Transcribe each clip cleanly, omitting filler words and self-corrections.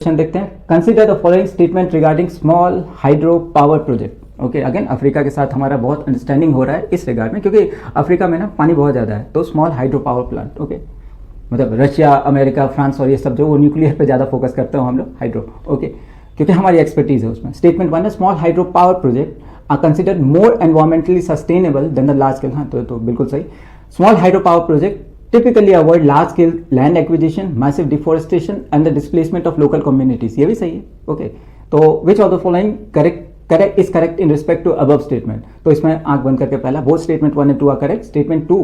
Question देखते हैं। Consider the following statement regarding small hydro power project. Okay, again Africa के साथ हमारा बहुत अंडरस्टैंडिंग हो रहा है इस रिगार्ड में, क्योंकि अफ्रीका में ना पानी बहुत ज़्यादा है, तो small hydro power plant. Okay, मतलब रशिया, अमेरिका, फ्रांस और ये सब जो वो न्यूक्लियर पे ज़्यादा फोकस करते हो हम लोग, हाइड्रो। ओके, क्योंकि हमारी एक्सपर्टीज है उसमें। स्टेटमेंट वन है, small hydro power project are considered more environmentally sustainable than the large scale. हाँ, तो बिल्कुल सही। Small hydro power project typically avoid large scale land acquisition, massive deforestation and the displacement of local communities। ये भी सही है। Okay, तो which of the following is correct in respect to above statement। तो इसमें आंख बंद करके पहला, both statement 1 and 2 are correct, statement 2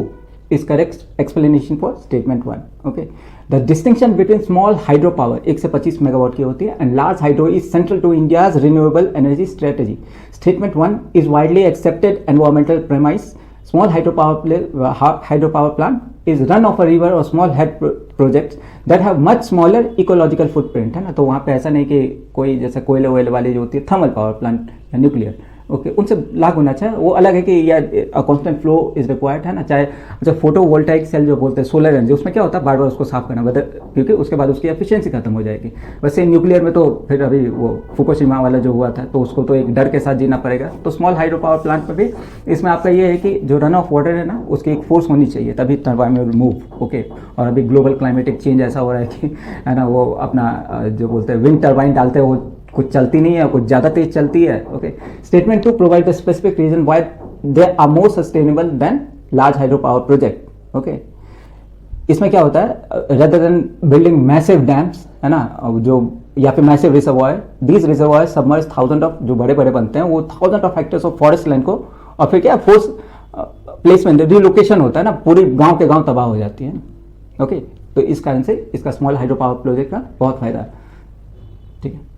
is correct explanation for statement 1। Okay, the distinction between small hydro power 1 से 25 मेगावाट की होती है and large hydro is central to India's renewable energy strategy। statement 1 is widely accepted environmental premise। Small hydropower plant is run of a river or small head projects that have much smaller ecological footprint, है ना। तो वहाँ पे ऐसा नहीं कि कोई जैसे कोयले वोयले वाली जो होती है थर्मल पावर प्लांट या न्यूक्लियर, ओके, उनसे लाग होना चाहिए। वो अलग है कि या कांस्टेंट फ्लो इज रिक्वायर्ड, है ना। चाहे अच्छा फोटो वोल्टाइक सेल जो बोलते हैं, सोलर एनर्जी, उसमें क्या होता है बार बार उसको साफ करना, क्योंकि उसके बाद उसकी एफिशिएंसी खत्म हो जाएगी। वैसे न्यूक्लियर में तो फिर अभी वो फुकुशिमा वाला जो हुआ था, तो उसको तो एक डर के साथ जीना पड़ेगा। तो स्मॉल हाइड्रो पावर प्लांट में भी इसमें आपका ये है कि जो रन ऑफ वाटर है ना, उसकी एक फोर्स होनी चाहिए, तभी टरबाइन में मूव। ओके, और अभी ग्लोबल क्लाइमेटिक चेंज ऐसा हो रहा है कि, है ना, वो अपना जो बोलते हैं विंड टरबाइन डालते हैं, वो कुछ चलती नहीं है, कुछ ज़्यादा तेज चलती है। Okay, statement 2 provide the specific reason why they are more sustainable than large hydro power project. Okay, इसमें क्या होता है, rather than building massive dams, है ना, जो या फिर massive reservoir, these reservoir submerge thousand of, जो बड़े बड़े बनते हैं वो thousand of hectares of forest land को, और फिर क्या फोर्स प्लेसमेंट रिलोकेशन होता है ना, पूरी गांव के गांव तबाह हो जाती है। ओके, तो इस कारण से इसका स्मॉल हाइड्रो पावर प्रोजेक्ट का बहुत फायदा है। ठीक है।